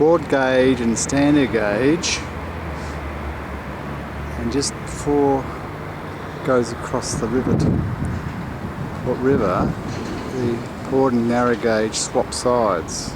broad gauge and standard gauge, and just before it goes across the river to Port River, the broad and narrow gauge swap sides.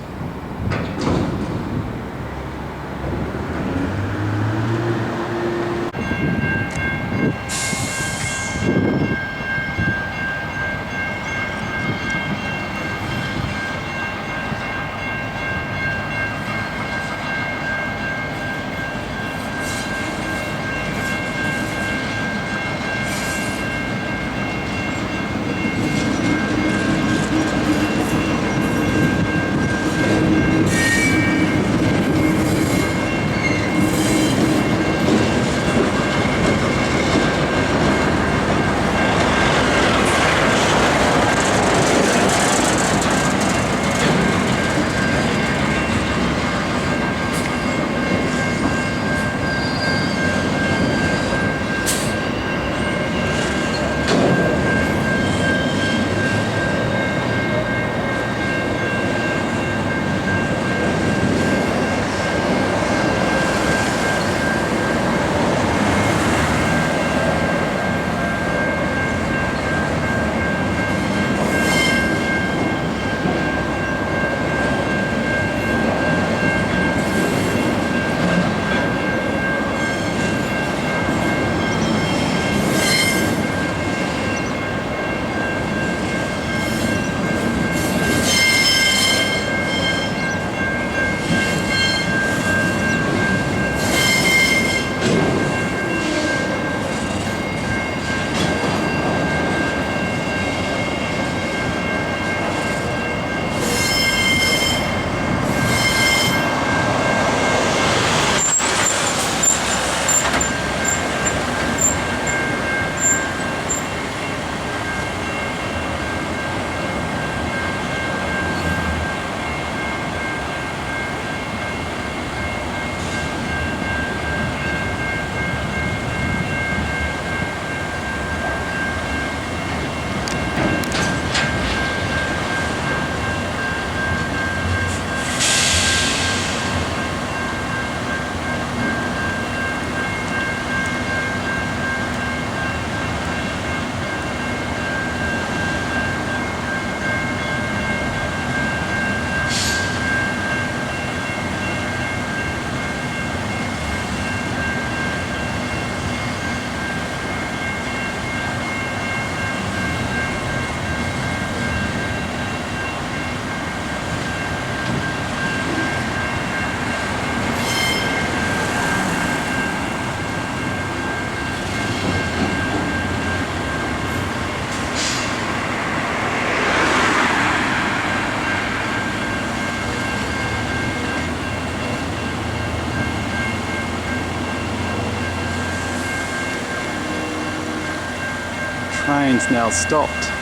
Train's now stopped.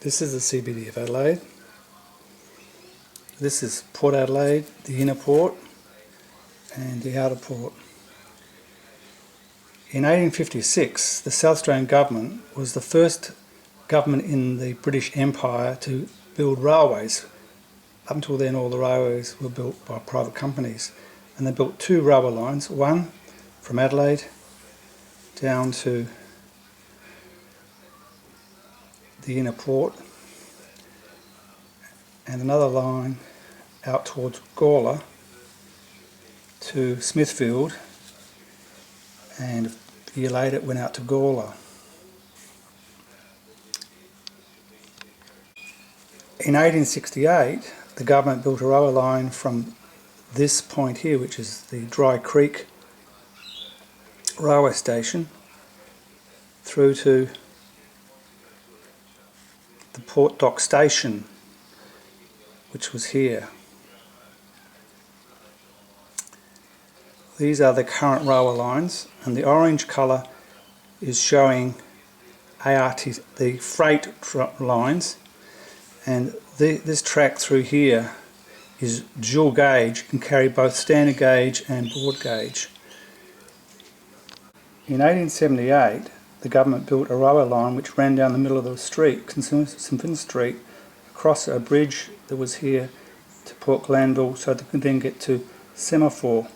This is the CBD of Adelaide. This is Port Adelaide, the inner port, and the outer port. In 1856, the South Australian government was the first government in the British Empire to build railways. Up until then, all the railways were built by private companies, and they built two railway lines, one from Adelaide down to the inner port, and another line out towards Gawler to Smithfield, and a year later it went out to Gawler. In 1868, the government built a railway line from this point here, which is the Dry Creek railway station, through to the Port Dock station, which was here. These are the current railway lines, and the orange colour is showing ART, the freight lines, and this track through here is dual gauge, can carry both standard gauge and broad gauge. In 1878, the government built a railway line which ran down the middle of the street, St Vincent Street, across a bridge that was here to Port Glanville, so they could then get to Semaphore.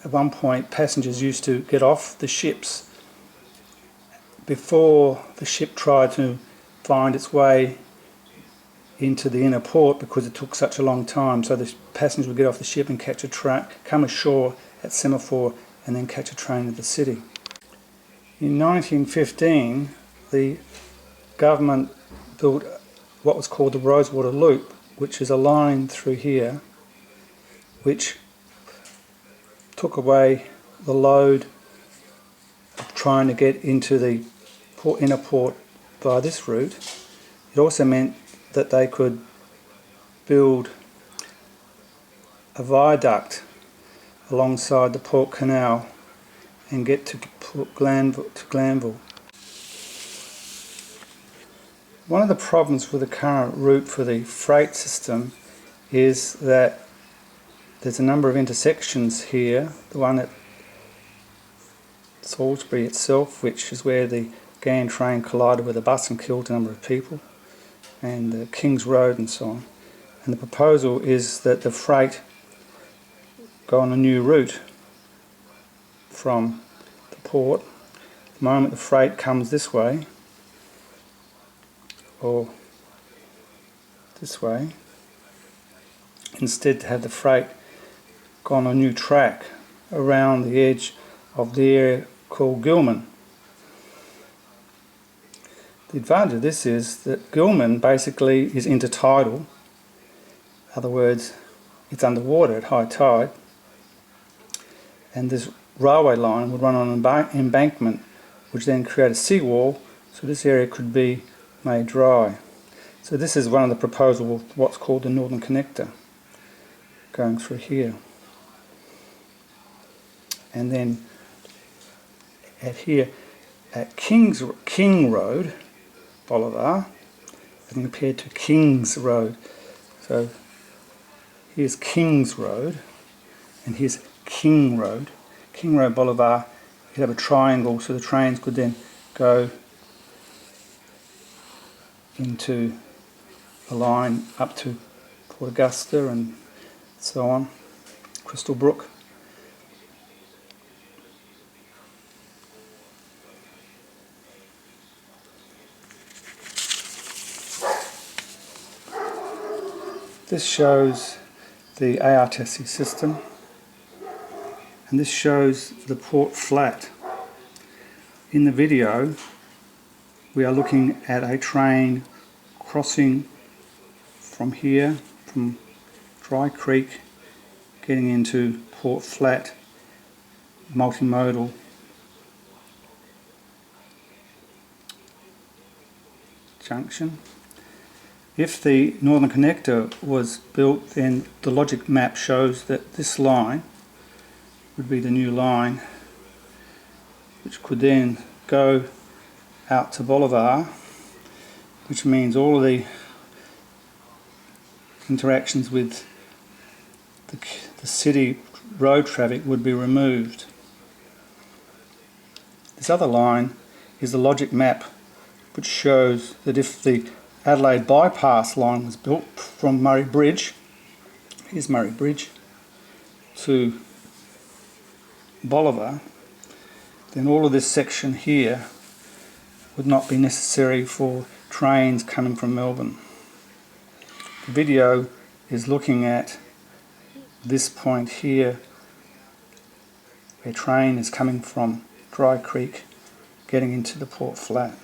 At one point, passengers used to get off the ships before the ship tried to find its way into the inner port, because it took such a long time. So the passengers would get off the ship and catch a train, come ashore at Semaphore, and then catch a train to the city. In 1915, the government built what was called the Rosewater Loop, which is a line through here which took away the load of trying to get into the inner port via this route. It also meant that they could build a viaduct alongside the Port Canal and get to Glanville. One of the problems with the current route for the freight system is that there's a number of intersections here. The one at Salisbury itself, which is where the Gann train collided with a bus and killed a number of people, and King's Road and so on. And the proposal is that the freight go on a new route from the port. At the moment the freight comes this way, or this way. Instead, to have the freight go on a new track around the edge of the area called Gillman. The advantage of this is that Gillman basically is intertidal. In other words, it's underwater at high tide, and this railway line would run on an embankment, which then create a seawall, so this area could be made dry. So this is one of the proposals of what's called the Northern Connector, going through here. And then at King Road, Bolivar, and compared to King's Road. So here's King's Road, and here's King Road. King Road, Bolivar, you have a triangle, so the trains could then go into a line up to Port Augusta and so on, Crystal Brook. This shows the ARTC system, and this shows the port flat. In the video, we are looking at a train crossing from here, from Dry Creek, getting into Port Flat multimodal junction. If the Northern Connector was built, then the logic map shows that this line would be the new line, which could then go out to Bolivar which means all of the interactions with the city road traffic would be removed. This other line is the logic map, which shows that if the Adelaide bypass line was built from Murray Bridge, here's Murray Bridge, to Bolivar, then all of this section here would not be necessary for trains coming from Melbourne. The video is looking at this point here where train is coming from Dry Creek getting into the Port Flat.